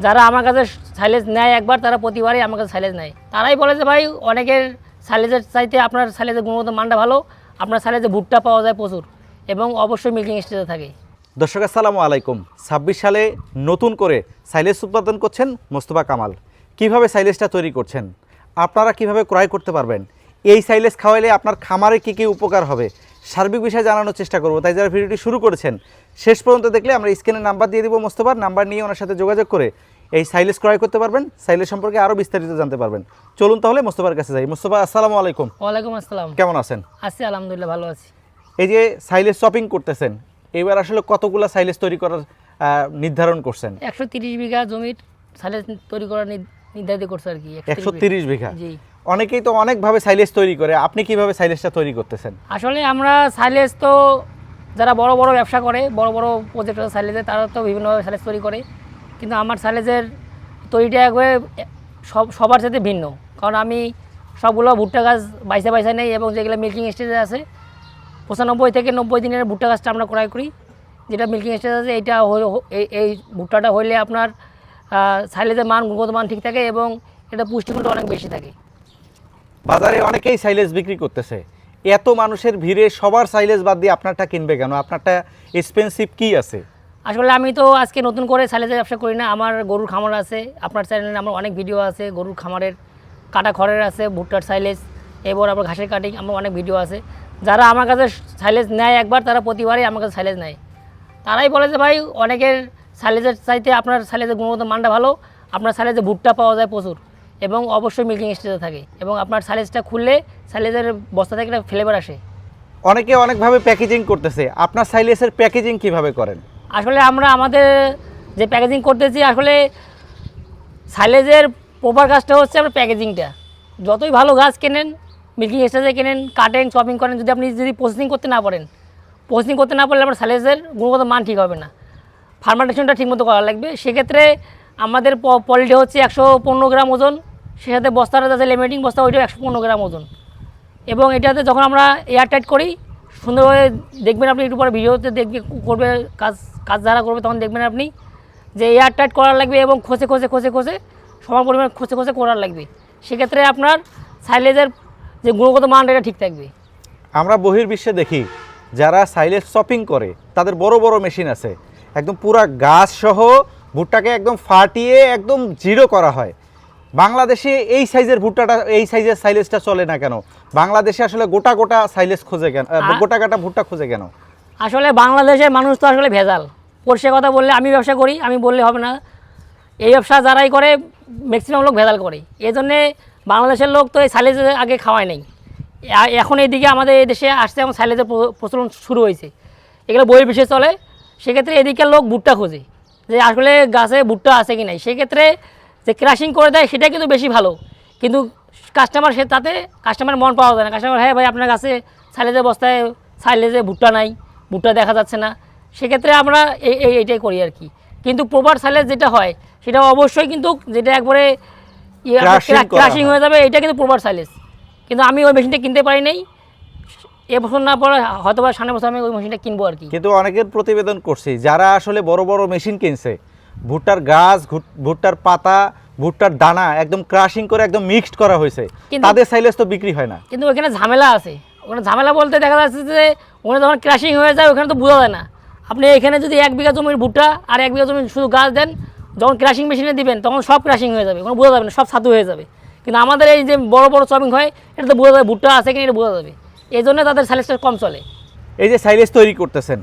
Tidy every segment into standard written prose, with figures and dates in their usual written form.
যারা আমার কাছে সাইলেজ নেয় একবার তারা প্রতিবারই আমার কাছে সাইলেজ নেয়। তারাই বলে যে ভাই অনেকের সাইলেজের চাইতে আপনার সাইলেজের গুণগত মানটা ভালো, আপনার সাইলেজে ভুট্টা পাওয়া যায় প্রচুর এবং অবশ্যই মিল্কিং স্টেজে থাকে। দর্শক আসসালামু আলাইকুম। 26 সালে নতুন করে সাইলেজ উৎপাদন করছেন মোস্তফা কামাল। কিভাবে সাইলেজটা তৈরি করছেন, আপনারা কিভাবে ক্রয় করতে পারবেন, এই সাইলেজ খাওয়াইলে আপনার খামারে কী কী উপকার হবে, সার্বিক বিষয়ে জানানোর চেষ্টা করব। তাই যারা ভিডিওটি শুরু করেছেন শেষ পর্যন্ত দেখলে আমরা স্ক্রিনে নাম্বার দিয়ে দিব, মোস্তফার নাম্বার নিয়ে ওনার সাথে যোগাযোগ করে এই সাইলেজ ক্রয় করতে পারবেন, সাইলেজ সম্পর্কে আরও বিস্তারিত জানতে পারবেন। চলুন তাহলে মোস্তফার কাছে যাই। মোস্তফা আসসালামু আলাইকুম। ওয়ালাইকুম আসসালাম। কেমন আছেন? আছি আলহামদুলিল্লাহ, ভালো আছি। এই যে সাইলেজ শপিং করতেছেন, এবার আসলে কতগুলো সাইলেজ তৈরি করার নির্ধারণ করছেন? 130 বিঘা জমির সাইলেজ তৈরি করার নির্ধারিত করছে আর কি। 130 বিঘা। জি। অনেকেই তো অনেকভাবে সাইলেজ তৈরি করে, আপনি কিভাবে সাইলেজটা তৈরি করতেছেন? আসলে আমরা সাইলেজ তো যারা বড় বড় ব্যবসা করে, বড় বড় প্রজেক্ট সাইলেজে, তারা তো বিভিন্নভাবে সাইলেজ তৈরি করে, কিন্তু আমার সাইলেজের তৈরিটা একবারে সবার সাথে ভিন্ন। কারণ আমি সবগুলো ভুট্টা গাছ বাইসা নেই এবং যেগুলো মিল্কিং স্টেজে আছে 95 থেকে 90 দিনের ভুট্টা গাছটা আমরা ক্রয় করি। যেটা মিল্কিং স্টেজ আছে এইটা এই ভুট্টাটা হইলে আপনার সাইলেজের মান, গুণগত মান ঠিক থাকে এবং এটা পুষ্টিগুণটা অনেক বেশি থাকে। বাজারে অনেকেই সাইলেজ বিক্রি করতেছে, এত মানুষের ভিড়ে সবার সাইলেজ বাদ দিয়ে আপনারটা কিনবে কেন? আপনারটা এক্সপেন্সিভ কি আছে? আসলে আমি তো আজকে নতুন করে সাইলেজের ব্যবসা করি না। আমার গরুর খামার আছে, আপনার চ্যানেলে আমার অনেক ভিডিও আছে, গরুর খামারের কাটা খড়ের আছে, ভুট্টার সাইলেজ, এবার আবার ঘাসের কাটিং, আমার অনেক ভিডিও আছে। যারা আমার কাছে সাইলেজ নেয় একবার তারা প্রতিবারই আমার কাছে সাইলেজ নেয়। তারাই বলে যে ভাই অনেকের সাইলেজের চাইতে আপনার সাইলেজের গুণগত মানটা ভালো, আপনার সাইলেজে ভুট্টা পাওয়া যায় প্রচুর এবং অবশ্যই মিল্কিং স্টেজে থাকে এবং আপনার সাইলেজটা খুললে সাইলেজের বস্তা থেকে একটা ফ্লেভার আসে। অনেকে অনেকভাবে প্যাকেজিং করতেছে, আপনার সাইলেজের প্যাকেজিং কিভাবে করেন? আসলে আমরা আমাদের যে প্যাকেজিং করতেছি, আসলে সাইলেজের প্রপার কাজটা হচ্ছে আপনার প্যাকেজিংটা। যতই ভালো গাছ কেনেন, মিল্কিং স্টেজে কেনেন, কাটেন, শপিং করেন, যদি আপনি প্রসেসিং করতে না পারলে আপনার সাইলেজের গুণগত মান ঠিক হবে না। ফার্মেন্টেশনটা ঠিকমতো করা লাগবে। সেক্ষেত্রে আমাদের পলিটা হচ্ছে 115 গ্রাম ওজন, সে সাথে বস্তাটা যাচ্ছে লেমিনেটিং বস্তা, ওইটাও 115 গ্রাম ওজন। এবং এটাতে যখন আমরা এয়ার টাইট করি সুন্দরভাবে, দেখবেন আপনি একটু পরে ভিডিওতে করবে কাজ যারা করবে তখন দেখবেন আপনি যে এয়ার টাইট করার লাগবে এবং খসে সমান পরিমাণ খসে করার লাগবে। সেক্ষেত্রে আপনার সাইলেজের যে গুণগত মান এটা ঠিক থাকবে। আমরা বহির্বিশ্বে দেখি যারা সাইলেজ শপিং করে তাদের বড় বড় মেশিন আছে, একদম পুরা গাছ সহ ভুট্টাকে একদম ফাটিয়ে একদম জিরো করা হয়। বাংলাদেশে এই সাইজের ভুট্টাটা, এই সাইজের সাইলেজটা চলে না কেন? বাংলাদেশে আসলে গোটা সাইলেজ খোঁজে কেন, গোটা ভুট্টা খোঁজে কেন? আসলে বাংলাদেশের মানুষ তো আসলে ভেজাল। পরিষ্কার কথা বললে, আমি ব্যবসা করি, আমি বললে হবে না, এই ব্যবসা যারাই করে ম্যাক্সিমাম লোক ভেজাল করে। এই জন্যে বাংলাদেশের লোক তো এই সাইলেজের আগে খাওয়ায় নেই। এখন এইদিকে আমাদের এই দেশে আসতে এখন সাইলেজের প্রচলন শুরু হয়েছে, এগুলো বহির্বিশ্বে চলে। সেক্ষেত্রে এদিকের লোক ভুট্টা খোঁজে যে আসলে গাছে ভুট্টা আছে কি নাই। সেক্ষেত্রে যে ক্রাশিং করে দেয় সেটা কিন্তু বেশি ভালো, কিন্তু কাস্টমার তাতে কাস্টমার মন পাওয়া যায় না। কাস্টমার, হ্যাঁ ভাই আপনার কাছে সাইলেজের বস্তায় সাইলেজে ভুট্টা নাই, ভুট্টা দেখা যাচ্ছে না। সেক্ষেত্রে আমরা এইটাই করি আর কি। কিন্তু প্রপার সাইলেজ যেটা হয় সেটা অবশ্যই কিন্তু যেটা একবারে ক্রাশিং হয়ে যাবে, এটা কিন্তু প্রপার সাইলেজ। কিন্তু আমি ওই মেশিনটা কিনতে পারি নাই, এবছর না পরে হয়তো বা সামনের বছর আমি ওই মেশিনটা কিনবো আর কি। কিন্তু অনেকের প্রতিবেদন করছি যারা আসলে বড় বড় মেশিন কিনছে, ভুট্টার গাছ, ভুট্টার পাতা, ভুট্টার দানা একদম ক্রাশিং করে একদম মিক্সড করা হয়েছে, তাদের সাইলেজ তো বিক্রি হয় না। কিন্তু ওখানে ঝামেলা আছে। ওখানে ঝামেলা বলতে দেখা যাচ্ছে যে ওখানে যখন ক্রাশিং হয়ে যায় ওখানে তো বোঝা যায় না। আপনি এখানে যদি 1 বিঘা জমির ভুট্টা আর 1 বিঘা জমির শুধু গাছ দেন, যখন ক্রাশিং মেশিনে দিবেন তখন সব ক্রাশিং হয়ে যাবে, ওখানে বোঝা যাবে না, সব ছাতু হয়ে যাবে। কিন্তু আমাদের এই যে বড় বড় শপিং হয় এটা তো বোঝা যাবে ভুট্টা আছে কিনা, এটা বোঝা যাবে। এই জন্য তাদের সাইলেজটা কম চলে। এই যে সাইলেজ তৈরি করতেছেন,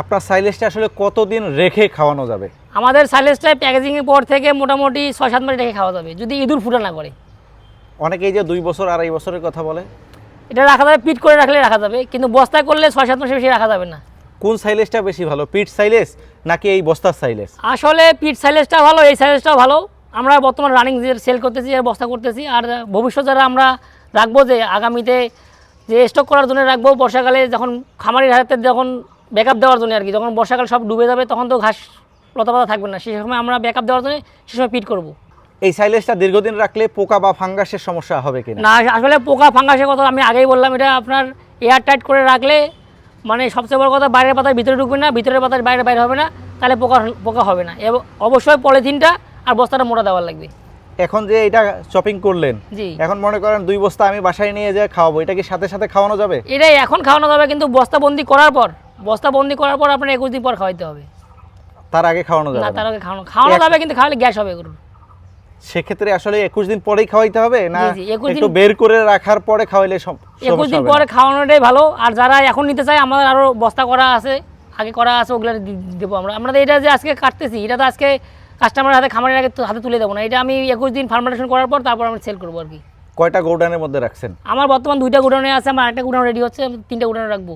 আপনার সাইলেজটা আসলে কতদিন রেখে খাওয়ানো যাবে? আমাদের সাইলেজটায় প্যাকেজিংয়ের পর থেকে মোটামুটি 6-7 মাস রেখে খাওয়া যাবে, যদি ইঁদুর ফুটা না করে। অনেকেই যে 2 বছর 2.5 বছরের কথা বলে, এটা রাখা যাবে, পিট করে রাখলে রাখা যাবে, কিন্তু বস্তায় করলে 6-7 মাসের বেশি রাখা যাবে না। কোন সাইলেজটা বেশি ভালো, পিট সাইলেজ নাকি এই বস্তার সাইলেজ? আসলে পিট সাইলেজটা ভালো, এই সাইলেজটাও ভালো। আমরা বর্তমানে রানিং যে সেল করতেছি আর বস্তা করতেছি, আর ভবিষ্যৎ যারা আমরা রাখবো, যে আগামীতে যে স্টক করার জন্য রাখবো, বর্ষাকালে যখন খামারির হাতে যখন ব্যাকআপ দেওয়ার জন্য আর কি, যখন বর্ষাকাল সব ডুবে যাবে তখন তো ঘাস লতা পাতা থাকবে না, সেই সময় আমরা ব্যাকআপ দেওয়ার জন্য সে সময় পিট করবো। এই সাইলেজটা দীর্ঘদিন রাখলে পোকা বা ফাঙ্গাসের সমস্যা হবে কিনা? না, আসলে পোকা ফাঙ্গাসের কথা আমি আগেই বললাম, এটা আপনার এয়ার টাইট করে রাখলে মানে সবচেয়ে বড় কথা, বাইরের পাতার ভিতরে ঢুকবে না, ভিতরের পাতার বাইরে হবে না, তাহলে পোকা হবে না। এবং অবশ্যই পলিথিনটা আর বস্তাটা মোটা দেওয়ার লাগবে। এখন যে এটা শপিং করলেন, জি, এখন মনে করেন 2 বস্তা আমি বাসায় নিয়ে যেয়ে খাওয়াবো, এটা কি সাথে সাথে খাওয়ানো যাবে? এটাই এখন খাওয়ানো যাবে, কিন্তু বস্তাবন্দি করার পর আপনার 21 দিন পর খাওয়াইতে হবে। তার আগে খাওয়ানো যাবে না, না? তার আগে খাওয়ানো যাবে, কিন্তু খাওয়ালে গ্যাস হবে গরুর। সেক্ষেত্রে আসলে 21 দিন পরেই খাওয়াইতে হবে না জি, 21 একটু দিন বের করে রাখার পরে খাওয়াইলে 21 দিন পরে খাওয়ানোটাই ভালো। আর যারা এখন নিতে চায়, আমাদের আরও বস্তা করা আছে, আগে করা আছে, ওগুলো দেবো আমরা। আমরা তো এটা যে আজকে কাটতেছি, এটা তো আজকে কাস্টমারের হাতে, খামারের আগে হাতে তুলে দেবো না। এটা আমি 21 দিন ফার্মেন্টেশন করার পর তারপর আমি সেল করবো আর কি। কয়টা গোডাউনের মধ্যে রাখছেন? আমার বর্তমান 2টা গোডাউনে আছে, আমার একটা গোডাউন রেডি হচ্ছে, 3টা গোডাউনে রাখবো।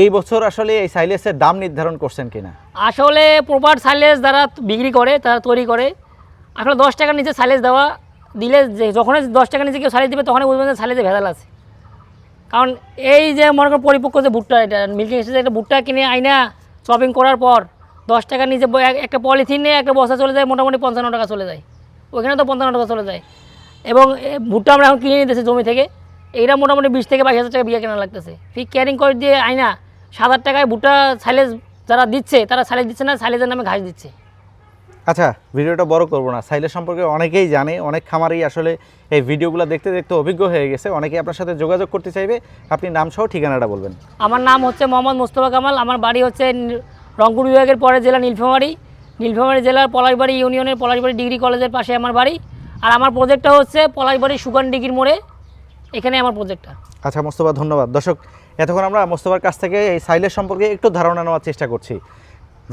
এই বছর আসলে এই সাইলেসের দাম নির্ধারণ করছেন কিনা? আসলে প্রপার সাইলেজ যারা বিক্রি করে, তারা তৈরি করে, আসলে 10 টাকার নিচে সাইলেজ দেওয়া দিলে, যে যখনই 10 টাকার নিচে কেউ সাইলেজ দেবে তখনই বুঝবেন যে সাইলেজে ভেজাল আছে। কারণ এই যে মনে করেন পরিপক্ক যে ভুট্টা, এটা মিল্কিং এসেছে, একটা ভুট্টা কিনে আইনা শপিং করার পর 10 টাকার নিচে একটা পলিথিন নিয়ে একটা বস্তা চলে যায়, মোটামুটি 55 টাকা চলে যায়, ওইখানে তো 55 টাকা চলে যায়। এবং ভুট্টা আমরা এখন কিনে নিতেছি জমি থেকে, এইটা মোটামুটি 20 থেকে 22 হাজার টাকা বিঘা কেনা লাগতেছে। ফিক ক্যারিং করে দিয়ে আইনা 7,000 টাকায় ভুট্টা সাইলেজ যারা দিচ্ছে, তারা সাইলেজ দিচ্ছে না, সাইলেজের নামে ঘাস দিচ্ছে। আচ্ছা, ভিডিওটা বড় করব না, সাইলেজ সম্পর্কে অনেকেই জানে, অনেক খামারেই আসলে এই ভিডিওগুলো দেখতে দেখতে অভিজ্ঞ হয়ে গেছে, অনেকেই আপনার সাথে যোগাযোগ করতে চাইবে। আপনি নাম সহ ঠিকানাটা বলবেন। আমার নাম হচ্ছে মোহাম্মদ মোস্তফা কামাল। আমার বাড়ি হচ্ছে রংপুর বিভাগের পরে জেলা নীলফামারী জেলার পলাশবাড়ি ইউনিয়নের পলাশবাড়ি ডিগ্রি কলেজের পাশে আমার বাড়ি। আর আমার প্রজেক্টটা হচ্ছে পলাশবাড়ি সুগান ডিগ্রির মোড়ে, এখানে আমার প্রজেক্টটা। আচ্ছা মোস্তফা, ধন্যবাদ। দর্শক, এতক্ষণ আমরা মোস্তফার কাছ থেকে এই সাইলেজ সম্পর্কে একটু ধারণা নেওয়ার চেষ্টা করছি।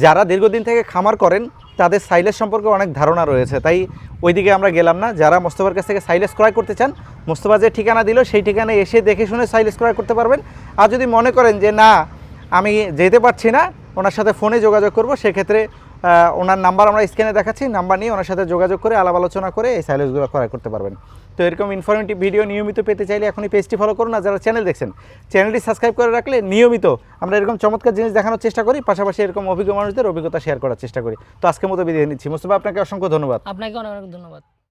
যারা দীর্ঘদিন থেকে খামার করেন তাদের সাইলেজ সম্পর্কে অনেক ধারণা রয়েছে, তাই ওইদিকে আমরা গেলাম না। যারা মোস্তফার কাছ থেকে সাইলেজ ক্রয় করতে চান, মোস্তফা যে ঠিকানা দিল সেই ঠিকানায় এসে দেখে শুনে সাইলেজ ক্রয় করতে পারবেন। আর যদি মনে করেন যে না, আমি যেতে পারছি না, ওনার সাথে ফোনে যোগাযোগ করব, সেক্ষেত্রে ওনার নাম্বার আমরা স্ক্রিনে দেখাচ্ছি, নাম্বার নিয়ে ওনার সাথে যোগাযোগ করে আলাপ আলোচনা করে এই সাইলেজগুলো ক্রয় করতে পারবেন। তো এরকম ইনফরমেটিভ ভিডিও নিয়মিত পেতে চাইলে এখনই পেজটি ফলো করুন। আর যারা চ্যানেল দেখছেন, চ্যানেলটি সাবস্ক্রাইব করে রাখলে নিয়মিত আমরা এরকম চমৎকার জিনিস দেখানোর চেষ্টা করি, পাশাপাশি এরকম অভিজ্ঞ মানুষদের অভিজ্ঞতা শেয়ার করার চেষ্টা করি। তো আজকের মতো বিদায় নিচ্ছি। মোস্তফা, আপনাকে অসংখ্য ধন্যবাদ। আপনাকে অনেক অনেক ধন্যবাদ।